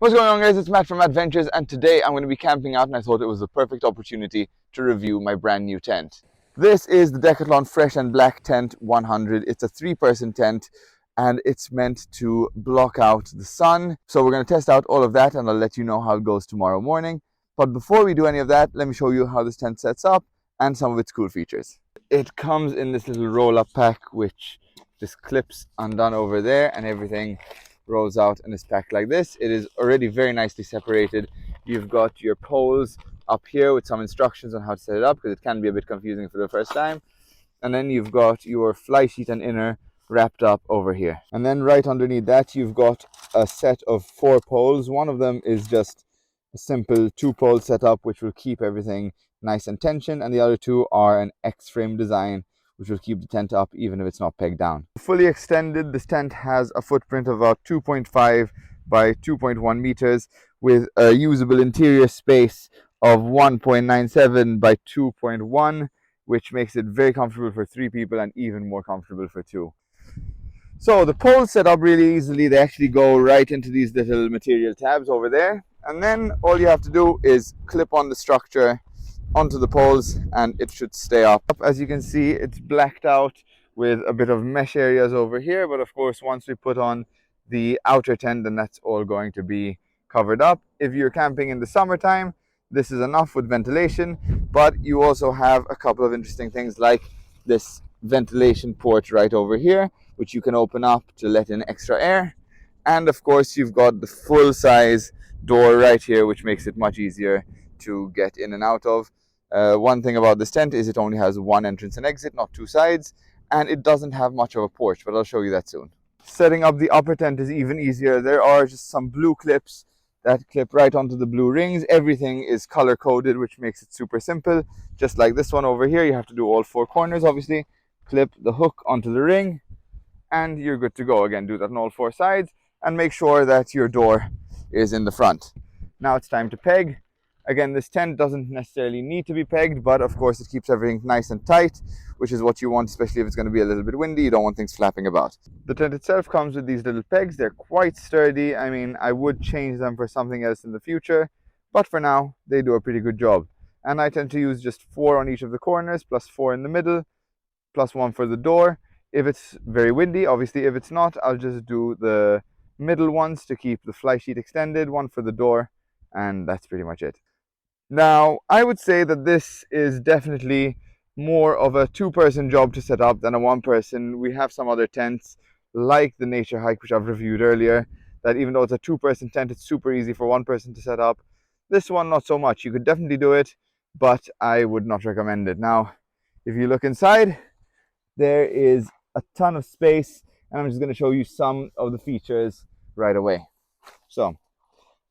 What's going on, guys? It's Matt from Adventures, and today I'm going to be camping out, and I thought it was the perfect opportunity to review my brand new tent. This is the Decathlon Fresh and Black Tent 100. It's a 3-person tent and it's meant to block out the sun. So we're going to test out all of that and I'll let you know how it goes tomorrow morning. But before we do any of that, let me show you how this tent sets up and some of its cool features. It comes in this little roll-up pack which just clips undone over there and everything rolls out and is packed like this. It is already very nicely separated. You've got your poles up here with some instructions on how to set it up because it can be a bit confusing for the first time. And then you've got your fly sheet and inner wrapped up over here. And then right underneath that you've got a set of 4 poles. One of them is just a simple 2-pole setup which will keep everything nice and tensioned, and the other 2 are an X-frame design which will keep the tent up even if it's not pegged down. Fully extended, this tent has a footprint of about 2.5 by 2.1 meters with a usable interior space of 1.97 by 2.1, which makes it very comfortable for 3 people and even more comfortable for 2. So the poles set up really easily. They actually go right into these little material tabs over there, and then all you have to do is clip on the structure onto the poles and it should stay up. As you can see, it's blacked out with a bit of mesh areas over here, but of course once we put on the outer tent then that's all going to be covered up. If you're camping in the summertime, this is enough with ventilation, but you also have a couple of interesting things like this ventilation port right over here which you can open up to let in extra air, and of course you've got the full size door right here which makes it much easier to get in and out of. One thing about this tent is it only has 1 entrance and exit, not 2 sides, and it doesn't have much of a porch, but I'll show you that soon. Setting up the upper tent is even easier. There are just some blue clips that clip right onto the blue rings. Everything is color coded, which makes it super simple. Just like this one over here, you have to do all 4 corners, obviously. Clip the hook onto the ring, and you're good to go. Again, do that on all 4 sides, and make sure that your door is in the front. Now it's time to peg. Again, this tent doesn't necessarily need to be pegged, but of course it keeps everything nice and tight, which is what you want, especially if it's going to be a little bit windy. You don't want things flapping about. The tent itself comes with these little pegs. They're quite sturdy. I mean, I would change them for something else in the future, but for now, they do a pretty good job. And I tend to use just 4 on each of the corners, plus 4 in the middle, plus 1 for the door. If it's very windy, obviously if it's not, I'll just do the middle ones to keep the fly sheet extended, 1 for the door, and that's pretty much it. Now, I would say that this is definitely more of a 2-person job to set up than a 1-person. We have some other tents like the Nature Hike, which I've reviewed earlier, that even though it's a 2-person tent, it's super easy for 1 person to set up. This one, not so much. You could definitely do it, but I would not recommend it. Now, if you look inside, there is a ton of space, and I'm just going to show you some of the features right away. So,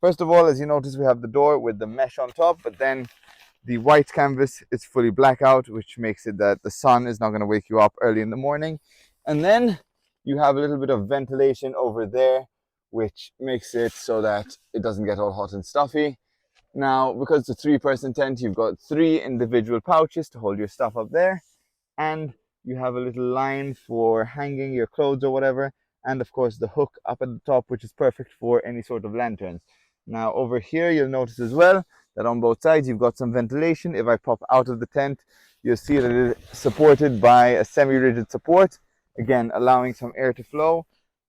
first of all, as you notice, we have the door with the mesh on top, but then the white canvas is fully blackout, which makes it that the sun is not going to wake you up early in the morning. And then you have a little bit of ventilation over there, which makes it so that it doesn't get all hot and stuffy. Now, because it's a 3-person tent, you've got 3 individual pouches to hold your stuff up there, and you have a little line for hanging your clothes or whatever, and of course the hook up at the top, which is perfect for any sort of lanterns. Now over here you'll notice as well that on both sides you've got some ventilation. If I pop out of the tent, you'll see that it is supported by a semi-rigid support, again allowing some air to flow.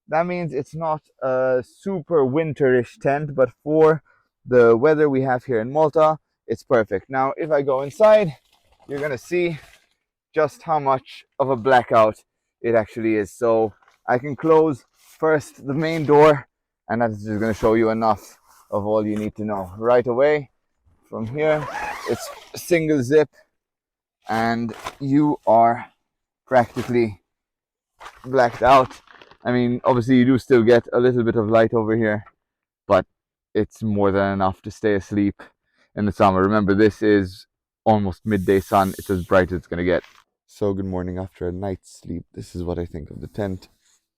That means it's not a super winterish tent, but for the weather we have here in Malta, it's perfect. Now if I go inside, you're gonna see just how much of a blackout it actually is. So I can close first the main door, and that's just going to show you enough of all you need to know. Right away from here, it's a single zip and you are practically blacked out. I mean, obviously you do still get a little bit of light over here, but it's more than enough to stay asleep in the summer. Remember, this is almost midday sun. It's as bright as it's going to get. So good morning after a night's sleep. This is what I think of the tent.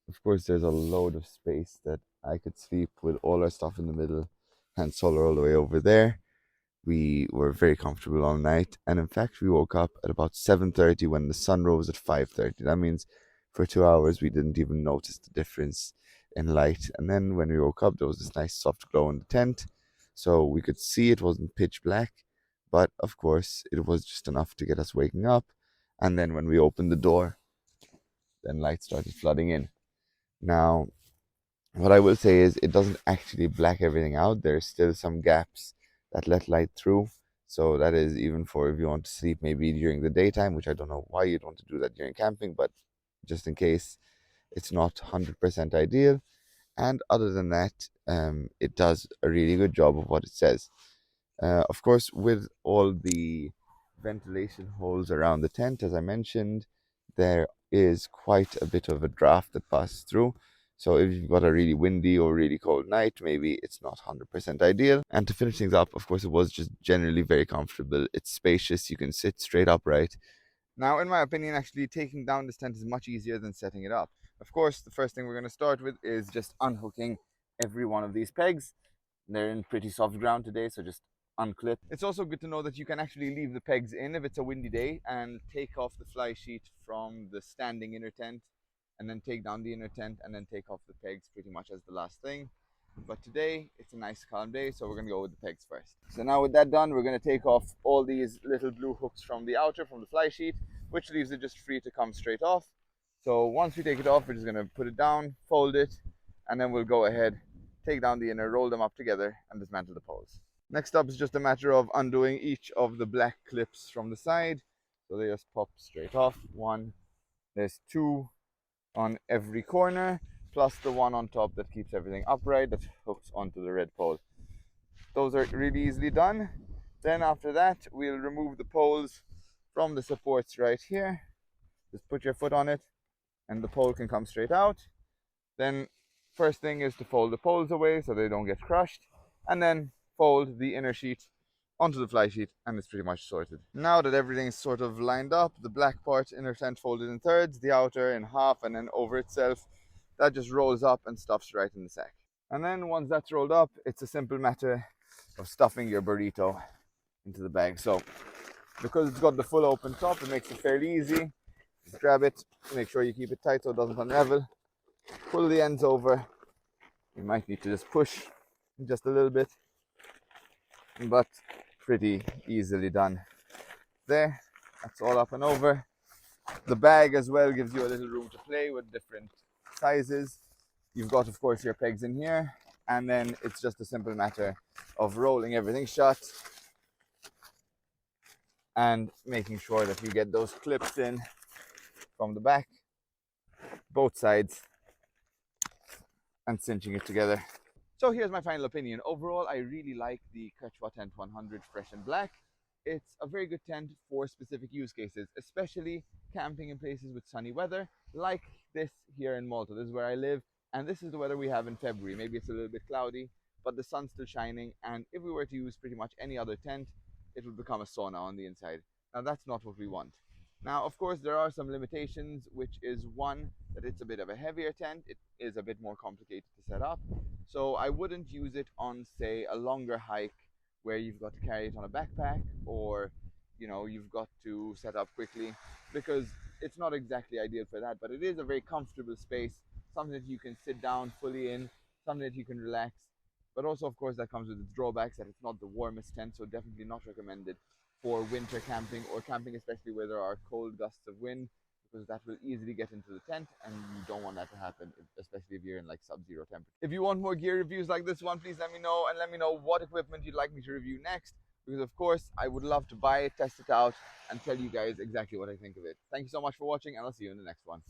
Of course, there's a load of space that I could sleep with all our stuff in the middle and solar all the way over there. We were very comfortable all night, and in fact we woke up at about 7:30 when the sun rose at 5:30. That means for 2 hours we didn't even notice the difference in light. And then when we woke up, there was this nice soft glow in the tent, so we could see it wasn't pitch black, but of course it was just enough to get us waking up. And then when we opened the door, then light started flooding in. Now, what I will say is it doesn't actually black everything out. There's still some gaps that let light through. So that is even for if you want to sleep maybe during the daytime, which I don't know why you'd want to do that during camping, but just in case, it's not 100% ideal. And other than that, it does a really good job of what it says. Of course, with all the ventilation holes around the tent, as I mentioned, there is quite a bit of a draft that passes through. So if you've got a really windy or really cold night, maybe it's not 100% ideal. And to finish things up, of course, it was just generally very comfortable. It's spacious, you can sit straight upright. Now, in my opinion, actually taking down this tent is much easier than setting it up. Of course, the first thing we're going to start with is just unhooking every one of these pegs. They're in pretty soft ground today, so just unclip. It's also good to know that you can actually leave the pegs in if it's a windy day and take off the fly sheet from the standing inner tent, and then take down the inner tent and then take off the pegs pretty much as the last thing. But today it's a nice calm day, so we're going to go with the pegs first. So now with that done, we're going to take off all these little blue hooks from the outer, from the fly sheet, which leaves it just free to come straight off. So once we take it off, we're just going to put it down, fold it, and then we'll go ahead, take down the inner, roll them up together, and dismantle the poles. Next up is just a matter of undoing each of the black clips from the side. So they just pop straight off. One, there's two on every corner, plus the one on top that keeps everything upright, that hooks onto the red pole. Those are really easily done. Then after that, we'll remove the poles from the supports right here. Just put your foot on it and the pole can come straight out. Then first thing is to fold the poles away so they don't get crushed, and then fold the inner sheet onto the fly sheet, and it's pretty much sorted. Now that everything's sort of lined up, the black part, inner tent folded in thirds, the outer in half and then over itself, that just rolls up and stuffs right in the sack. And then once that's rolled up, it's a simple matter of stuffing your burrito into the bag. So because it's got the full open top, it makes it fairly easy. Just grab it, make sure you keep it tight so it doesn't unravel. Pull the ends over. You might need to just push just a little bit, but pretty easily done. There, that's all up and over. The bag as well gives you a little room to play with different sizes. You've got, of course, your pegs in here, and then it's just a simple matter of rolling everything shut and making sure that you get those clips in from the back, both sides, and cinching it together. So here's my final opinion. Overall, I really like the Quechua Tent 100 Fresh and Black. It's a very good tent for specific use cases, especially camping in places with sunny weather, like this here in Malta. This is where I live, and this is the weather we have in February. Maybe it's a little bit cloudy, but the sun's still shining, and if we were to use pretty much any other tent, it would become a sauna on the inside. Now that's not what we want. Now, of course, there are some limitations, which is one, that it's a bit of a heavier tent. It is a bit more complicated to set up. So I wouldn't use it on, say, a longer hike where you've got to carry it on a backpack, or you've got to set up quickly, because it's not exactly ideal for that. But it is a very comfortable space, something that you can sit down fully in, something that you can relax. But also, of course, that comes with its drawbacks, that it's not the warmest tent, so definitely not recommended for winter camping, or camping especially where there are cold gusts of wind, because that will easily get into the tent, and you don't want that to happen, especially if you're in like sub-zero temperature. If you want more gear reviews like this one, please let me know, and let me know what equipment you'd like me to review next, because of course I would love to buy it, test it out, and tell you guys exactly what I think of it. Thank you so much for watching, and I'll see you in the next one.